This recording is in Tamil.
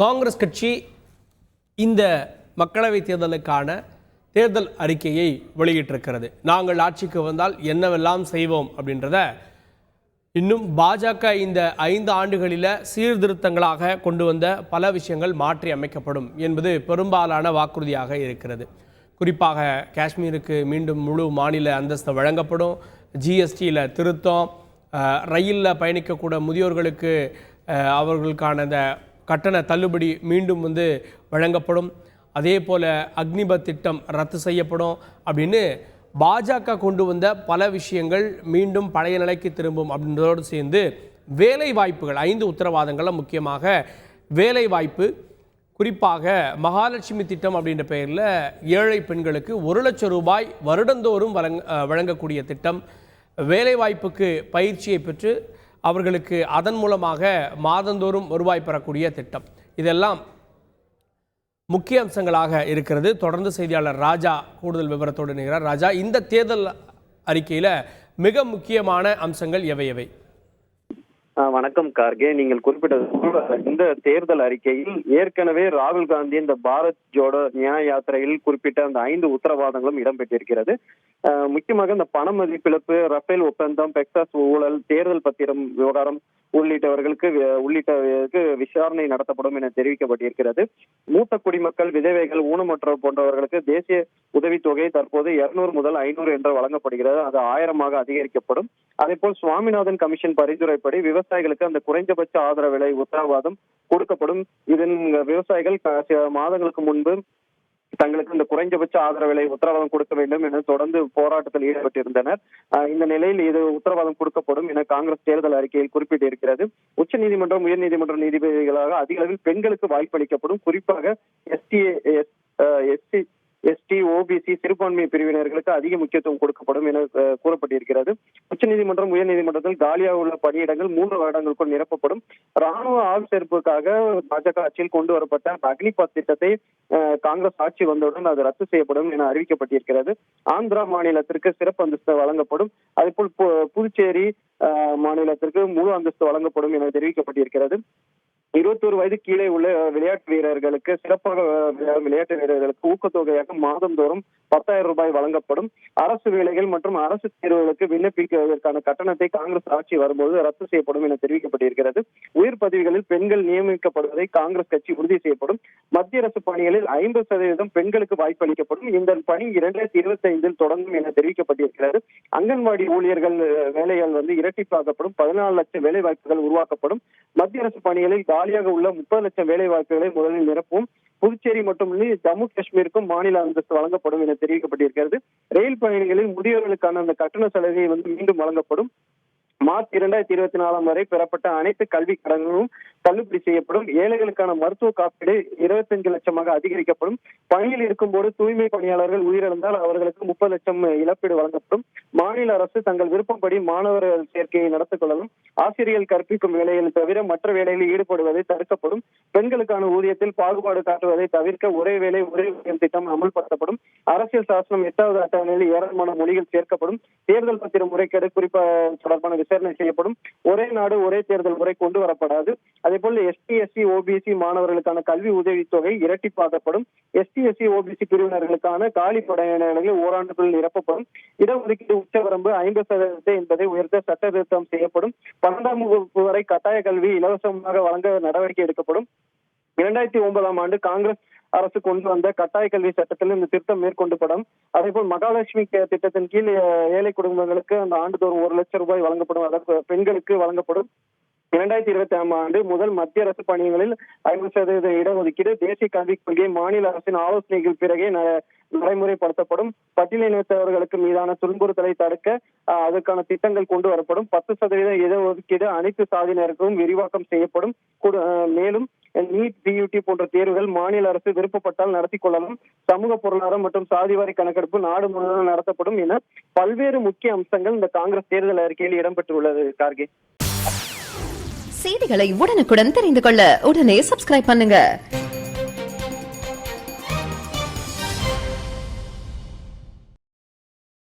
காங்கிரஸ் கட்சி இந்த மக்களவைத் தேர்தலுக்கான தேர்தல் அறிக்கையை வெளியிட்டிருக்கிறது. நாங்கள் ஆட்சிக்கு வந்தால் என்னவெல்லாம் செய்வோம் அப்படின்றத இன்னும் பாஜக இந்த 5 ஆண்டுகளில் சீர்திருத்தங்களாக கொண்டு வந்த பல விஷயங்கள் மாற்றி அமைக்கப்படும் என்பது பெரும்பாலான வாக்குறுதியாக இருக்கிறது. குறிப்பாக காஷ்மீருக்கு மீண்டும் முழு மாநில அந்தஸ்து வழங்கப்படும், ஜிஎஸ்டியில் திருத்தம், ரயிலில் பயணிக்கக்கூட முதியோர்களுக்கு அவர்களுக்கான இந்த கட்டண தள்ளுபடி மீண்டும் வழங்கப்படும், அதே போல் அக்னிபத் திட்டம் ரத்து செய்யப்படும் அப்படின்னு பாஜக கொண்டு வந்த பல விஷயங்கள் மீண்டும் பழைய நிலைக்கு திரும்பும் அப்படின்றதோடு சேர்ந்து வேலை வாய்ப்புகள் 5 உத்தரவாதங்களில் முக்கியமாக வேலை வாய்ப்பு, குறிப்பாக மகாலட்சுமி திட்டம் அப்படின்ற பெயரில் ஏழை பெண்களுக்கு 1 லட்சம் ரூபாய் வருடந்தோறும் வழங்கக்கூடிய திட்டம், வேலைவாய்ப்புக்கு பயிற்சியை பெற்று அவர்களுக்கு அதன் மூலமாக மாதந்தோறும் வருவாய் பெறக்கூடிய திட்டம், இதெல்லாம் முக்கிய அம்சங்களாக இருக்கிறது. தொடர்ந்து செய்தியாளர் ராஜா கூடுதல் விவரத்தோடு இணைகிறார். ராஜா, இந்த தேர்தல் அறிக்கையில் மிக முக்கியமான அம்சங்கள் எவை? வணக்கம் கார்கே, நீங்கள் குறிப்பிட்டது இந்த தேர்தல் அறிக்கையில் ஏற்கனவே ராகுல் காந்தி இந்த பாரத் ஜோடோ நியாய யாத்திரையில் குறிப்பிட்ட அந்த 5 உத்தரவாதங்களும் இடம்பெற்றிருக்கிறது. முக்கியமாக இந்த பண மதிப்பிழப்பு, ரஃபேல் ஒப்பந்தம், பெக்சாஸ் ஊழல், தேர்தல் பத்திரம் விவகாரம் உள்ளிட்டவர்களுக்கு விசாரணை நடத்தப்படும் என தெரிவிக்கப்பட்டிருக்கிறது. மூத்த குடிமக்கள், விதவைகள், ஊனமற்றோர் போன்றவர்களுக்கு தேசிய உதவித்தொகை தற்போது 200 முதல் 500 என்று வழங்கப்படுகிறது. அது 1000 அதிகரிக்கப்படும். அதே போல் சுவாமிநாதன் கமிஷன் பரிந்துரைப்படி விவசாயிகளுக்கு அந்த குறைந்தபட்ச ஆதரவு விலை உத்தரவாதம் கொடுக்கப்படும். இதன் விவசாயிகள் மாதங்களுக்கு முன்பு தங்களுக்கு இந்த குறைந்தபட்ச ஆதரவு விலை உத்தரவாதம் கொடுக்க வேண்டும் என தொடர்ந்து போராட்டத்தில் ஈடுபட்டிருந்தனர். இந்த நிலையில் இது உத்தரவாதம் கொடுக்கப்படும் என காங்கிரஸ் தேர்தல் அறிக்கையில் குறிப்பிட்டிருக்கிறது. உச்ச நீதிமன்றம், உயர்நீதிமன்ற நீதிபதிகளாக அதிக அளவில் பெண்களுக்கு வாய்ப்பளிக்கப்படும். குறிப்பாக எஸ்டி, ஓபிசி, சிறுபான்மை பிரிவினர்களுக்கு அதிக முக்கியத்துவம் கொடுக்கப்படும் என கூறப்பட்டிருக்கிறது. உச்சநீதிமன்றம், உயர்நீதிமன்றத்தில் காலியாக உள்ள பணியிடங்கள் 3 வருடங்களுக்குள் நிரப்பப்படும். ராணுவ ஆள் சேர்ப்புக்காக பாஜக ஆட்சியில் கொண்டு வரப்பட்ட அக்னிபத் திட்டத்தை காங்கிரஸ் ஆட்சி வந்தவுடன் அது ரத்து செய்யப்படும் என அறிவிக்கப்பட்டிருக்கிறது. ஆந்திரா மாநிலத்திற்கு சிறப்பு அந்தஸ்து வழங்கப்படும். அதேபோல் புதுச்சேரி மாநிலத்திற்கு முழு அந்தஸ்து வழங்கப்படும் என தெரிவிக்கப்பட்டிருக்கிறது. 21 வயது கீழே உள்ள விளையாட்டு வீரர்களுக்கு, சிறப்பாக விளையாட்டு வீரர்களுக்கு ஊக்கத்தொகையாக மாதந்தோறும் 10,000 ரூபாய் வழங்கப்படும். அரசு வேலைகள் மற்றும் அரசு தேர்வுகளுக்கு விண்ணப்பிப்பதற்கான கட்டணத்தை காங்கிரஸ் ஆட்சி வரும்போது ரத்து செய்யப்படும் என தெரிவிக்கப்பட்டிருக்கிறது. உயர் பதவிகளில் பெண்கள் நியமிக்கப்படுவதை காங்கிரஸ் கட்சி உறுதி செய்யப்படும். மத்திய அரசு பணிகளில் 50% பெண்களுக்கு வாய்ப்பு அளிக்கப்படும். இந்த பணி 2025 தொடங்கும் என தெரிவிக்கப்பட்டிருக்கிறது. அங்கன்வாடி ஊழியர்கள் வேலைகள் இரட்டிப்பாக்கப்படும். 14 லட்சம் வேலை வாய்ப்புகள் உருவாக்கப்படும். மத்திய அரசு பணிகளில் காலியாக உள்ள 30 லட்சம் வேலை வாய்ப்புகளை முதலில் நிரப்பும். புதுச்சேரி மட்டுமின்றி ஜம்மு காஷ்மீருக்கும் மாநில அந்தஸ்து வழங்கப்படும் என தெரிவிக்கப்பட்டிருக்கிறது. ரயில் பயணிகளில் முதியோர்களுக்கான அந்த கட்டண சலுகை மீண்டும் வழங்கப்படும். மார்ச் 2024 வரை பெறப்பட்ட அனைத்து கல்வி கடன்களும் தள்ளுபடி செய்யப்படும். ஏழைகளுக்கான மருத்துவ காப்பீடு 25 லட்சமாக அதிகரிக்கப்படும். பணியில் இருக்கும் போது தூய்மை பணியாளர்கள் உயிரிழந்தால் அவர்களுக்கு 30 லட்சம் இழப்பீடு வழங்கப்படும். மாநில அரசு தங்கள் விருப்பப்படி மாணவர்கள் சேர்க்கையை நடத்திக் கொள்ளலாம். ஆசிரியர்கள் கற்பிக்கும் வேலைகள் தவிர மற்ற வேலைகளில் ஈடுபடுவதை தடுக்கப்படும். பெண்களுக்கான ஊதியத்தில் பாகுபாடு காட்டுவதை தவிர்க்க ஒரே வேலை ஒரே ஊதியம் திட்டம் அமல்படுத்தப்படும். அரசியல் சாசனம் 8வது அட்டவணையில் ஏராளமான மொழிகள் சேர்க்கப்படும். தேர்தல் பத்திர முறைகேடு தொடர்பான விசாரணை செய்யப்படும். ஒரே நாடு ஒரே தேர்தல் முறை கொண்டு வரப்படாது. அதேபோல் எஸ்டி, எஸ்சி, ஓபிசி மாணவர்களுக்கான கல்வி உதவித்தொகை இரட்டிப்பாக்கப்படும். எஸ்டி, எஸ்சி, ஓபிசி பிரிவினர்களுக்கான காலி பணியிடங்கள் ஓராண்டுக்குள் நிரப்பப்படும். இடஒதுக்கீடு உச்சவரம்பு 50% என்பதை உயர்த்த சட்ட திருத்தம் செய்யப்படும். 12ஆம் வகுப்பு வரை கட்டாய கல்வி இலவசமாக வழங்க நடவடிக்கை எடுக்கப்படும். 2009ஆம் ஆண்டு காங்கிரஸ் அரசு கொண்டு வந்த கட்டாய கல்வி சட்டத்தில் இந்த திருத்தம் மேற்கொள்ளப்படும். அதே போல் மகாலட்சுமி திட்டத்தின் கீழ் ஏழை குடும்பங்களுக்கு அந்த ஆண்டுதோறும் 1 லட்சம் ரூபாய் வழங்கப்படும். அதாவது பெண்களுக்கு வழங்கப்படும். 2025ஆம் ஆண்டு முதல் மத்திய அரசு பணிகளில் 50% இடஒதுக்கீடு. தேசிய கல்விக் கொள்கை மாநில அரசின் ஆலோசனைகள் பிறகே நடைமுறைப்படுத்தப்படும். பட்டியலினத்தவர்களுக்கு மீதான துன்புறுத்தலை தடுக்க அதற்கான திட்டங்கள் கொண்டு வரப்படும். 10% இடஒதுக்கீடு அனைத்து சாதியினருக்கும் விரிவாக்கம் செய்யப்படும். மேலும் நீட், பியூடி போன்ற தேர்வுகள் மாநில அரசு விருப்பப்பட்டால் நடத்தி கொள்ளலாம். சமூக பொருளாதாரம் மற்றும் சாதிவாரி கணக்கெடுப்பு நாடு முழுவதும் நடத்தப்படும் என பல்வேறு முக்கிய அம்சங்கள் இந்த காங்கிரஸ் தேர்தல் அறிக்கையில் இடம்பெற்றுள்ளது. கார்கே, செய்திகளை உடனுக்குடன் தெரிந்து கொள்ள உடனே சப்ஸ்கிரைப் பண்ணுங்க.